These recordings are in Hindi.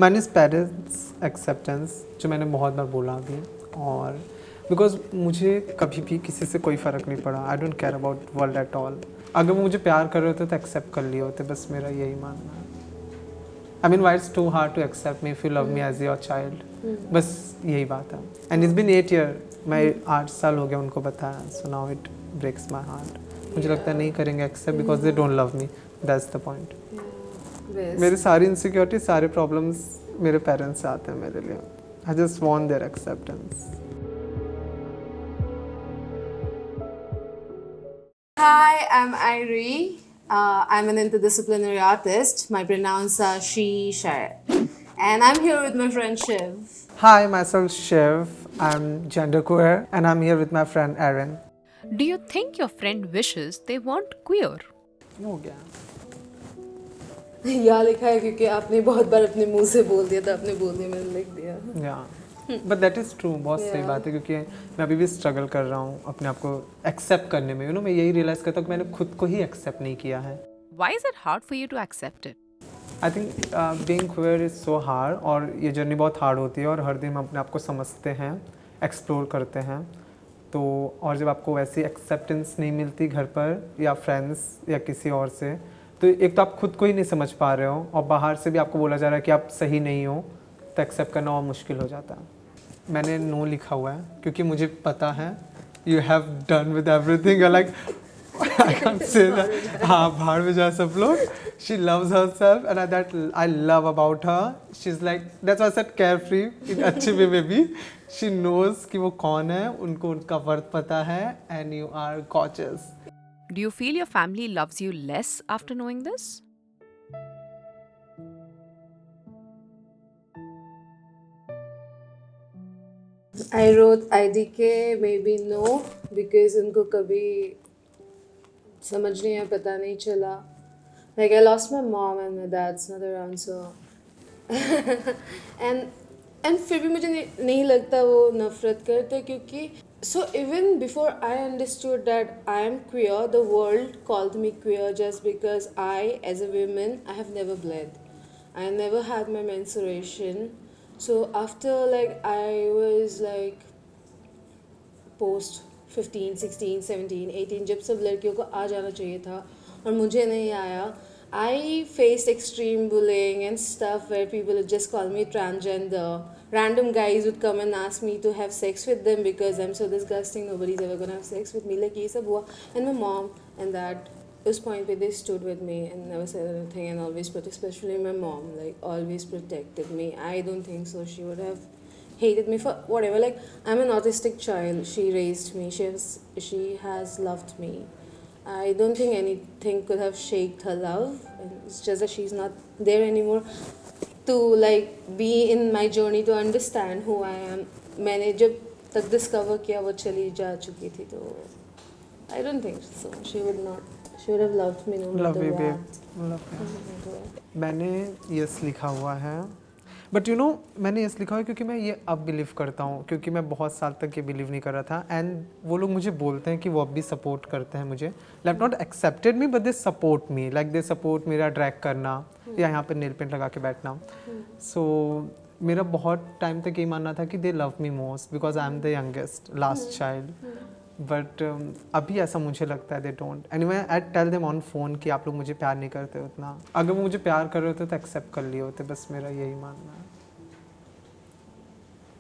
मैंने इस पेरेंट्स एक्सेप्टेंस जो मैंने बहुत बार बोला अभी, और बिकॉज मुझे कभी भी किसी से कोई फ़र्क नहीं पड़ा। I don't care about world at all. अगर वो मुझे प्यार कर रहे होते तो एक्सेप्ट कर लिए होते, बस मेरा यही मानना है। I mean why it's too hard to accept me if you love me as your child, बस यही बात है। एंड इट्स बिन 8 ईयर, मैं 8 साल हो गया उनको बताया, so now it breaks my heart. मुझे लगता है नहीं करेंगे accept because they don't love me, that's the point. मेरी सारी इनसिक्योरिटी, सारे प्रॉब्लम्स मेरे पेरेंट्स से आते हैं मेरे लिए। I just want their acceptance. Hi, I'm Irie. I'm an interdisciplinary artist. My pronouns are she, she. And I'm here with my friend Shiv. Hi, myself Shiv. I'm genderqueer and I'm here with my friend Erin. Do you think your friend wishes they weren't queer? हो गया। यहाँ लिखा है क्योंकि आपने बहुत बार अपने मुंह से बोल दिया था, आपने बोल दिया, मैंने लिख दिया। या बट दैट इज़ ट्रू, बहुत सही बात है, क्योंकि मैं अभी भी स्ट्रगल कर रहा हूँ अपने आप को एक्सेप्ट करने में। मैं यही रियलाइज़ करता हूँ कि मैंने खुद को ही एक्सेप्ट नहीं किया है। Why is it hard for you to accept it? I think being queer is so hard, और ये जर्नी बहुत हार्ड होती है, और हर दिन हम अपने आप को समझते हैं, एक्सप्लोर करते हैं। तो और जब आपको वैसी एक्सेप्टेंस नहीं मिलती घर पर या फ्रेंड्स या किसी और से, तो एक तो आप खुद को ही नहीं समझ पा रहे हो, और बाहर से भी आपको बोला जा रहा है कि आप सही नहीं हो, तो एक्सेप्ट करना और मुश्किल हो जाता है। मैंने नो लिखा हुआ है क्योंकि मुझे पता है you have done with everything, like I can't say that. हाँ, बाहर में जाए सब लोग। She loves herself and that I love about her. She is like, that's why I said care free, इन अच्छे वे में भी। शी नोज कि वो कौन है, उनको उनका वर्थ पता है, and you are gorgeous. Do you feel your family loves you less after knowing this? I wrote IDK, maybe no, because उनको कभी समझ नहीं आया, पता नहीं चला. Like I lost my mom and my dad's not around, so and फिर भी मुझे नहीं लगता वो नफरत करते, क्योंकि so even before I understood that I am queer, the world called me queer just because I, as a woman, I have never bled. I never had my menstruation. So after like I was like post 15, 16, 17, 18, जब सब लड़कियों को आ जाना चाहिए था और मुझे नहीं आया, I faced extreme bullying and stuff where people would just call me transgender. Random guys would come and ask me to have sex with them because I'm so disgusting, nobody's ever gonna have sex with me. Like ये सब हुआ, and my mom and dad, उस point पे they stood with me and never said anything, and always especially my mom, like always protected me. I don't think so she would have hated me for whatever. Like I'm an autistic child, she raised me, she has loved me. I don't think anything could have shaked her love, and it's just that she's not there anymore to like be in my journey to understand who I am. मैंने जब तक discover किया वो चली जा चुकी थी, तो I don't think so. She would have loved me no love matter you what. Babe, love No matter what. मैंने यस लिखा हुआ है, बट यू नो मैंने यस लिखा हुआ है क्योंकि मैं ये अब बिलीव करता हूँ, क्योंकि मैं बहुत साल तक ये बिलीव नहीं कर रहा था। एंड वो लोग मुझे बोलते हैं कि वो अब भी सपोर्ट करते हैं मुझे, like not accepted me but they support me, like they support मेरा ड्रैग करना या यहाँ पे नेल पेंट लगा के बैठना। सो मेरा बहुत टाइम तक ये मानना था कि they love me most because I am the youngest last child, but अभी ऐसा मुझे लगता है they don't. Anyway I tell them on phone कि आप लोग मुझे प्यार नहीं करते उतना। अगर वो मुझे प्यार कर रहे होते तो एक्सेप्ट कर लिए होते, बस मेरा यही मानना है।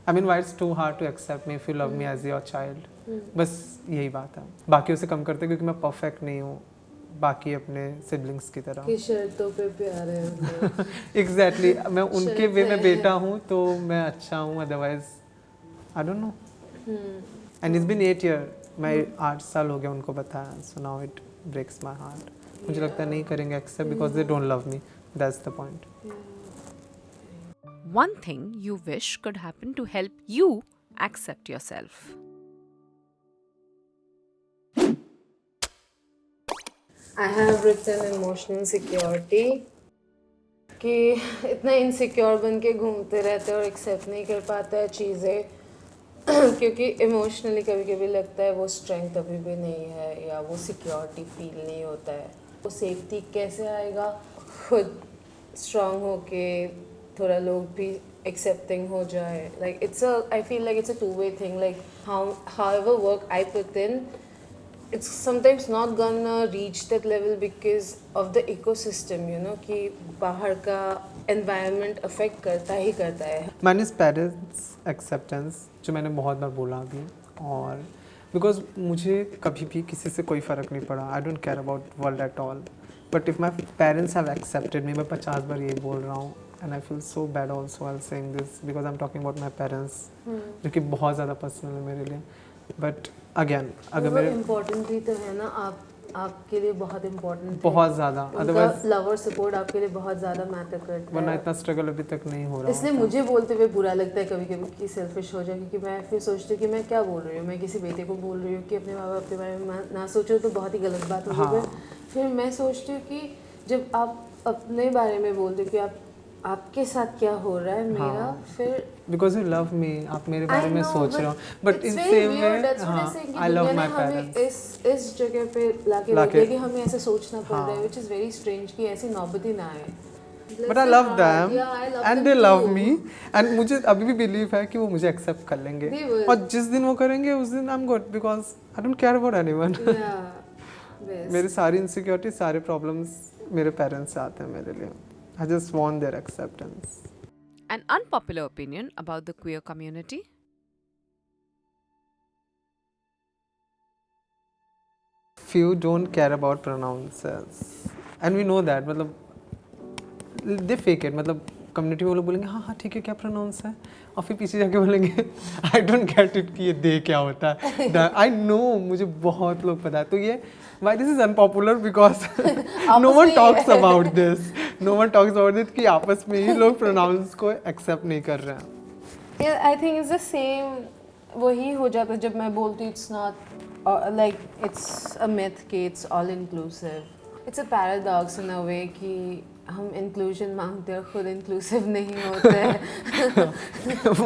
I mean why it's too hard to accept me if you love me as your child, बस यही बात है। बाकियों से कम करते क्योंकि मैं परफेक्ट नहीं हूँ बाकी अपने सिबलिंग्स की तरह। कि शर्तों पे प्यार है मतलब. एग्जैक्टली मैं उनके वे में शर्त है. बेटा हूँ तो मैं अच्छा हूँ, otherwise I don't know. And it's been 8 year, मैं 8 साल हो गया उनको बताया, so now it breaks my heart. मुझे लगता है नहीं करेंगे accept because they don't love me, that's the point. One thing you wish could happen to help you accept yourself. I have written emotional security, कि इतना इनसिक्योर बन के घूमते रहते हैं और एक्सेप्ट नहीं कर पाता है चीज़ें क्योंकि इमोशनली कभी कभी लगता है वो स्ट्रेंथ अभी भी नहीं है, या वो सिक्योरिटी फील नहीं होता है। वो सेफ्टी कैसे आएगा? खुद स्ट्रांग होके थोड़ा लोग भी accepting हो जाए. Like I feel like it's a two-way thing. Like however work I put in, it's sometimes not gonna reach that level because of the ecosystem, you know, कि बाहर का environment affect करता ही करता है. मैंने पेरेंट्स एक्सेप्टेंस जो मैंने बहुत बार बोला अभी, और बिकॉज मुझे कभी भी किसी से कोई फ़र्क नहीं पड़ा. I don't care about world at all, but if my parents have accepted मी, मैं 50 बार ये बोल रहा हूँ, and I feel so bad also I saying this because I am talking about my parents, जो कि बहुत ज़्यादा पर्सनल है मेरे लिए. बट अगेन अगर वो मेरे इम्पोर्टेंट भी तो है ना, आपके लिए बहुत इम्पोर्टेंट, बहुत ज़्यादा, अदरवाइज लव और सपोर्ट आपके लिए बहुत ज़्यादा मैटर करता वरना है. इतना स्ट्रगल अभी तक नहीं हो रहा. इसलिए मुझे बोलते हुए बुरा लगता है कभी कभी कि सेल्फिश हो जाए, क्योंकि मैं फिर सोचती हूँ कि मैं क्या बोल रही हूँ, मैं किसी बेटे को बोल रही हूँ कि अपने माँ बाप के बारे में ना सोचो तो बहुत ही गलत बात होगी. हाँ. फिर मैं सोचती हूँ कि जब आप अपने बारे में बोलते हो कि आपके साथ क्या हो रहा है मेरा, हाँ. फिर बिकॉज यू लव मी, आप मेरे बारे में सोच रहे हो, but in it's same very way weird, that's what हाँ, I'm saying, कि आई लव दुनिया माई ने हमें पेरेंट्स. इस जगह पे लाके रख दिया कि हमें ऐसे सोचना पड़ रहा है, which is very strange कि ऐसी नौबत ही ना आए. But I love them Yeah, I love and them they love too. Me, and मुझे अभी भी बिलीव है कि वो मुझे एक्सेप्ट कर लेंगे, They will. और जिस दिन वो करेंगे उस दिन I am good, because I don't care about anyone. Yeah, best. मेरी सारी इनसिक्योरिटी, सारे प्रॉब्लम्स मेरे पेरेंट्स से आते हैं मेरे लिए. I just want their acceptance. An unpopular opinion about the queer community? Few don't care about pronouns, and we know that. मतलब they fake it. मतलब कम्युनिटी वो लोग बोलेंगे हाँ हाँ ठीक है क्या प्रोनाउंस है, और फिर पीछे जाके बोलेंगे आई डोंट गेट इट कि ये दे क्या होता है. आई नो, मुझे बहुत लोग पता है. तो ये why this is unpopular because no one talks about this. No one talks about this कि आपस में ही लोग प्रोनाउंस को एक्सेप्ट नहीं कर रहे हैं. Yeah, I think it's the same. वही हो जाता है जब मैं बोलती हूँ it's not like it's a myth कि it's all inclusive. It's a paradox in a way कि हम inclusion मांगते हैं, खुद inclusive नहीं होते हैं.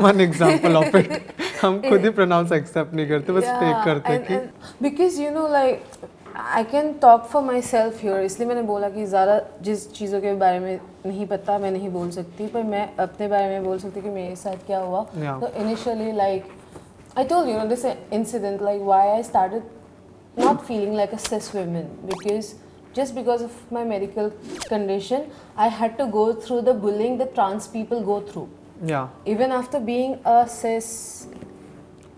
वन एग्जाम्पल ऑफ इट, हम खुद ही प्रोनाउंस एक्सेप्ट नहीं करते, बस फेक करते हैं कि because you know like I can talk for myself here. इसलिए मैंने बोला कि ज़्यादा जिस चीज़ों के बारे में नहीं पता मैं नहीं बोल सकती, पर मैं अपने बारे में बोल सकती कि मेरे साथ क्या हुआ. Yeah. तो initially like I told you know this incident like why I started not feeling like a cis woman, because just because of my medical condition I had to go through the bullying that trans people go through. या Even after being a cis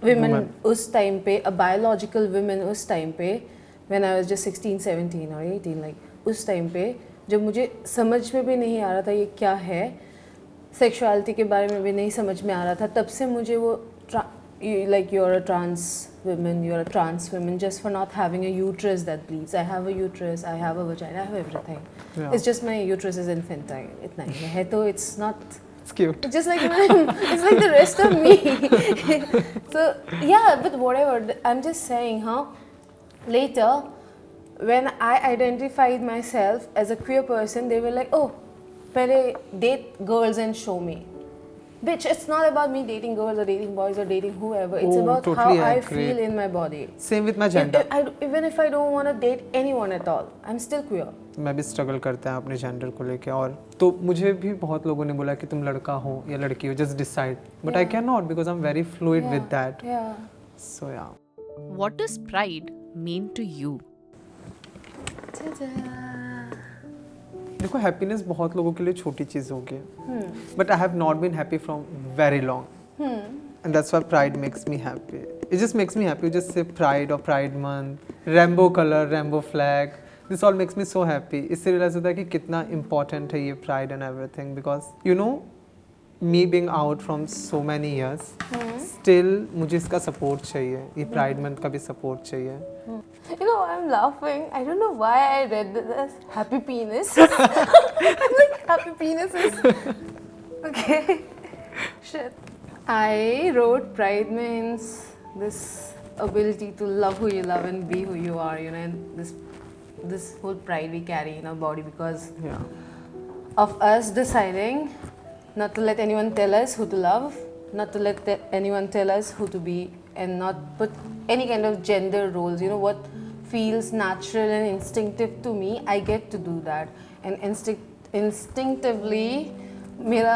women उस time पे, a biological women उस time पे, when I was just 16, 17 or 18 like उस time पे जब मुझे समझ में भी नहीं आ रहा था ये क्या है, सेक्सुअलिटी के बारे में भी नहीं समझ में आ रहा था, तब से मुझे वो like you're a trans woman, you're a trans woman just for not having a uterus that bleeds. I have a uterus, I have a vagina, I have everything. Yeah. It's just my uterus is infantile. इतना ही है, तो it's not. It's cute. It's just like it's like the rest of me. So yeah, but whatever. I'm just saying how later when I identified myself as a queer person, they were like, oh, पहले date girls and show me. Bitch, it's not about me dating girls or dating boys or dating whoever. It's Oh, about totally how I agree. feel in my body. Same with my gender. Even if I don't want to date anyone at all, I'm still queer. मैं भी स्ट्रगल करता है अपने जेंडर को लेके, और तो मुझे भी बहुत लोगों ने बोला कि तुम लड़का हो या लड़की हो, just decide, but I can not because I am very fluid with that. Yeah. So या What does pride mean to you? देखो, हैप्पीनेस बहुत लोगों के लिए छोटी चीज़ होगी, but I have not been happy from very long, and that's why pride makes me happy. It just makes me happy. Just say pride और pride month, rainbow colour, rainbow flag, this all makes me so happy. इससे रियलाइज होता है कि कितना इंपॉर्टेंट है ये pride and everything, because you know me being out from so many years, still मुझे इसका सपोर्ट चाहिए, ये प्राइड मंथ का भी सपोर्ट चाहिए. You know, I'm laughing. I don't know why I read this as happy penis. I'm like, happy penises. Okay. Shit. I wrote pride means this ability to love who you love and be who you are, you know, and this whole pride we carry in our body because Yeah. of us deciding not to let anyone tell us who to love, not to let anyone tell us who to be, and not put any kind of gender roles. You know, what feels natural and instinctive to me, I get to do that. And instinctively, मेरा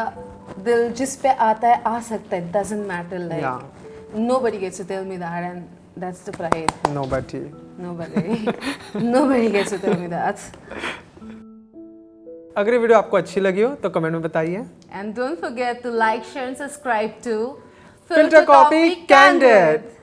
दिल जिस पे आता है आ सकता है, doesn't matter, like Yeah. nobody gets to tell me that, and that's the pride. Nobody. Nobody gets to tell me that. अगर ये वीडियो आपको अच्छी लगी हो तो कमेंट में बताइए। And don't forget to like, share and subscribe to Filter Copy Candid.